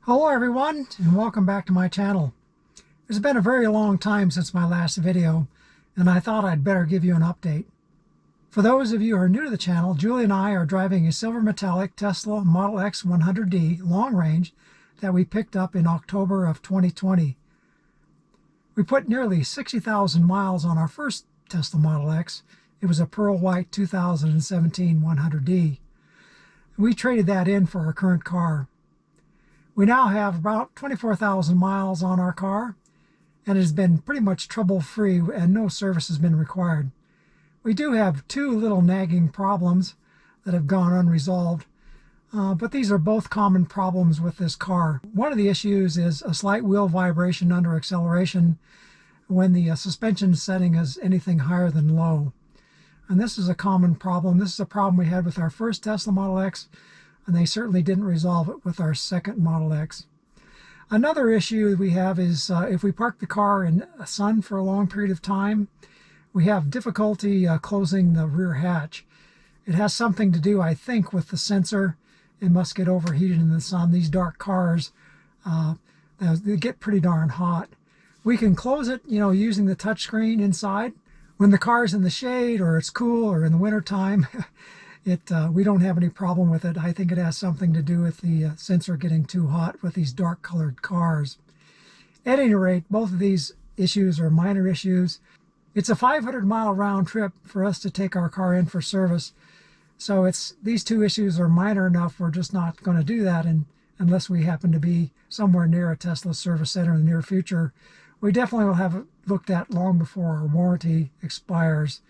Hello everyone, and welcome back to my channel. It's been a very long time since my last video, and I thought I'd better give you an update. For those of you who are new to the channel, Julie and I are driving a silver metallic Tesla Model X 100D long range that we picked up in October of 2020. We put nearly 60,000 miles on our first Tesla Model X. It was a pearl white 2017 100D. We traded that in for our current car. We now have about 24,000 miles on our car, and it has been pretty much trouble-free and no service has been required. We do have two little nagging problems that have gone unresolved, but these are both common problems with this car. One of the issues is a slight wheel vibration under acceleration when the suspension setting is anything higher than low. And this is a common problem. This is a problem we had with our first Tesla Model X, and they certainly didn't resolve it with our second Model X. Another issue we have is if we park the car in the sun for a long period of time, we have difficulty closing the rear hatch. It has something to do, I think, with the sensor. It must get overheated in the sun. These dark cars, they get pretty darn hot. We can close it, using the touchscreen inside. When the car's in the shade or it's cool or in the wintertime, we don't have any problem with it. I think it has something to do with the sensor getting too hot with these dark colored cars. At any rate, both of these issues are minor issues. It's a 500-mile round trip for us to take our car in for service. So these two issues are minor enough we're just not going to do that unless we happen to be somewhere near a Tesla service center in the near future. We definitely will have it looked at long before our warranty expires.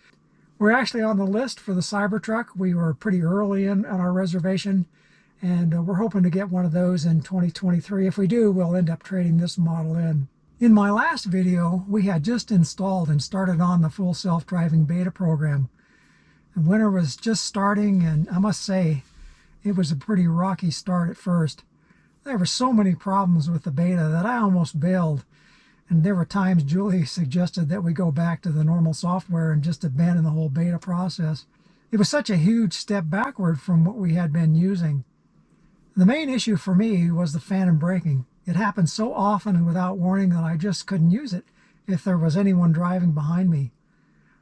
We're actually on the list for the Cybertruck. We were pretty early in on our reservation, and we're hoping to get one of those in 2023. If we do, we'll end up trading this model in. In my last video, we had just installed and started on the full self-driving beta program. And winter was just starting, and I must say, it was a pretty rocky start at first. There were so many problems with the beta that I almost bailed. And there were times Julie suggested that we go back to the normal software and just abandon the whole beta process. It was such a huge step backward from what we had been using. The main issue for me was the phantom braking. It happened so often and without warning that I just couldn't use it if there was anyone driving behind me.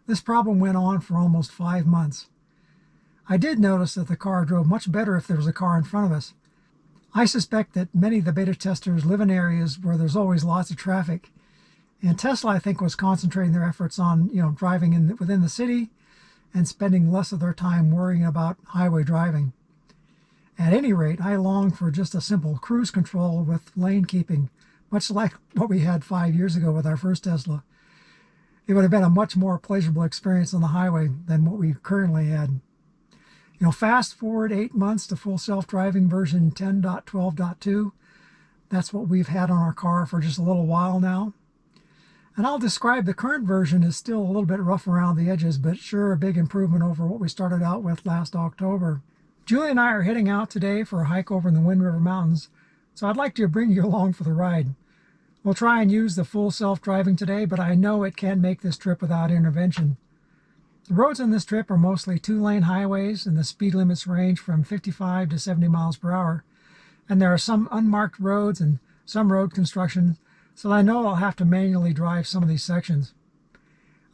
This problem went on for almost 5 months. I did notice that the car drove much better if there was a car in front of us. I suspect that many of the beta testers live in areas where there's always lots of traffic. And Tesla, I think, was concentrating their efforts on, driving within the city and spending less of their time worrying about highway driving. At any rate, I long for just a simple cruise control with lane keeping, much like what we had 5 years ago with our first Tesla. It would have been a much more pleasurable experience on the highway than what we currently had. Fast forward 8 months to full self-driving version 10.12.2. That's what we've had on our car for just a little while now. And I'll describe the current version as still a little bit rough around the edges, but sure a big improvement over what we started out with last October. Julie and I are heading out today for a hike over in the Wind River Mountains, so I'd like to bring you along for the ride. We'll try and use the full self-driving today, but I know it can't make this trip without intervention. The roads on this trip are mostly 2-lane highways, and the speed limits range from 55 to 70 miles per hour. And there are some unmarked roads and some road construction, so I know I'll have to manually drive some of these sections.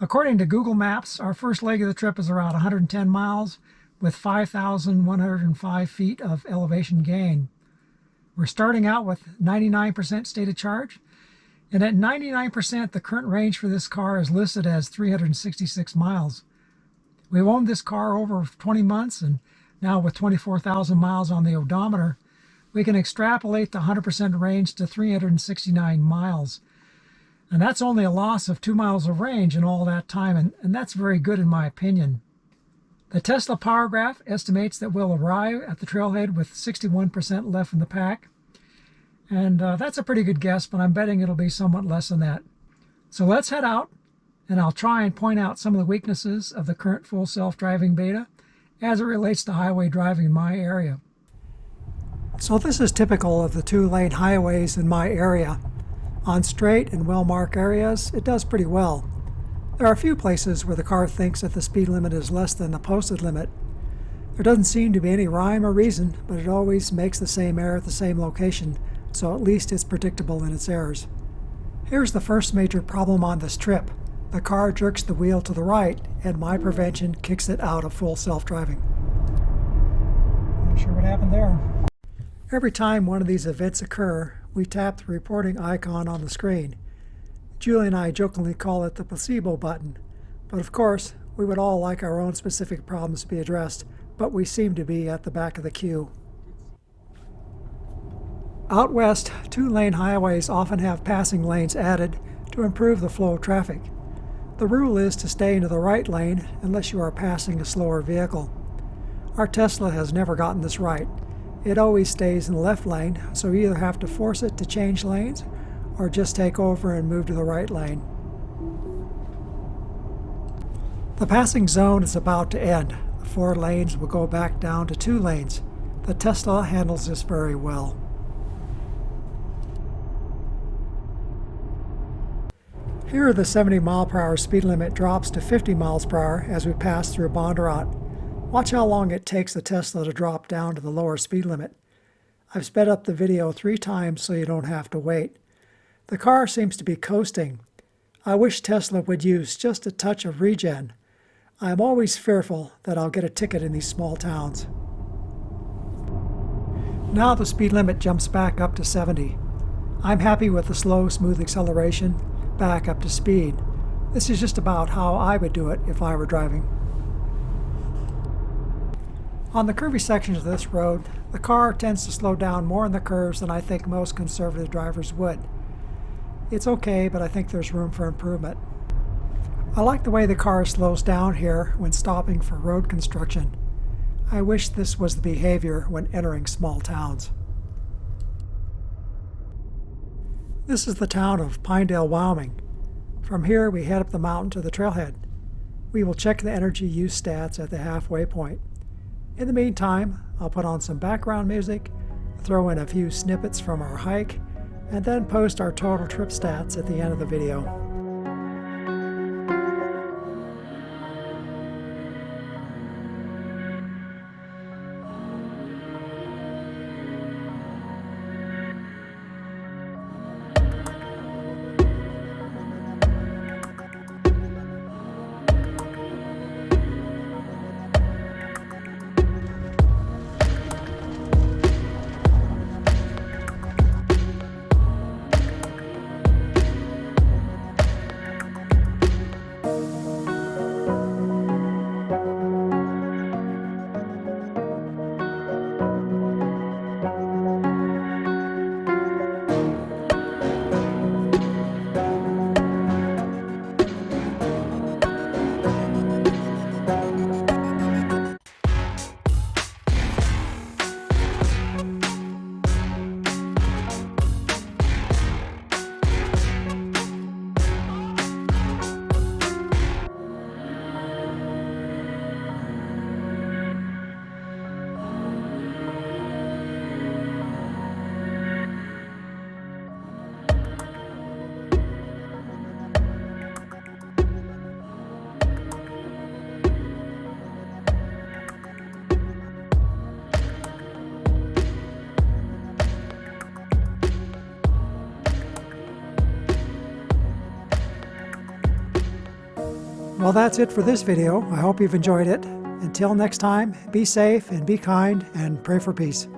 According to Google Maps, our first leg of the trip is around 110 miles with 5,105 feet of elevation gain. We're starting out with 99% state of charge, and at 99%, the current range for this car is listed as 366 miles. We've owned this car over 20 months, and now with 24,000 miles on the odometer, we can extrapolate the 100% range to 369 miles. And that's only a loss of 2 miles of range in all that time, and that's very good in my opinion. The Tesla Power Graph estimates that we'll arrive at the trailhead with 61% left in the pack. And that's a pretty good guess, but I'm betting it'll be somewhat less than that. So let's head out, and I'll try and point out some of the weaknesses of the current full self-driving beta as it relates to highway driving in my area. So this is typical of the 2-lane highways in my area. On straight and well-marked areas, it does pretty well. There are a few places where the car thinks that the speed limit is less than the posted limit. There doesn't seem to be any rhyme or reason, but it always makes the same error at the same location, so at least it's predictable in its errors. Here's the first major problem on this trip. The car jerks the wheel to the right, and my prevention kicks it out of full self-driving. Not sure what happened there. Every time one of these events occur, we tap the reporting icon on the screen. Julie and I jokingly call it the placebo button, but of course, we would all like our own specific problems to be addressed, but we seem to be at the back of the queue. Out west, two-lane highways often have passing lanes added to improve the flow of traffic. The rule is to stay into the right lane unless you are passing a slower vehicle. Our Tesla has never gotten this right. It always stays in the left lane, so you either have to force it to change lanes or just take over and move to the right lane. The passing zone is about to end. The 4 lanes will go back down to 2 lanes. The Tesla handles this very well. Here the 70 mph speed limit drops to 50 mph as we pass through Bondurant. Watch how long it takes the Tesla to drop down to the lower speed limit. I've sped up the video 3 times so you don't have to wait. The car seems to be coasting. I wish Tesla would use just a touch of regen. I'm always fearful that I'll get a ticket in these small towns. Now the speed limit jumps back up to 70. I'm happy with the slow, smooth acceleration back up to speed. This is just about how I would do it if I were driving. On the curvy sections of this road, the car tends to slow down more in the curves than I think most conservative drivers would. It's okay, but I think there's room for improvement. I like the way the car slows down here when stopping for road construction. I wish this was the behavior when entering small towns. This is the town of Pinedale, Wyoming. From here, we head up the mountain to the trailhead. We will check the energy use stats at the halfway point. In the meantime, I'll put on some background music, throw in a few snippets from our hike, and then post our total trip stats at the end of the video. Well, that's it for this video. I hope you've enjoyed it. Until next time, be safe and be kind and pray for peace.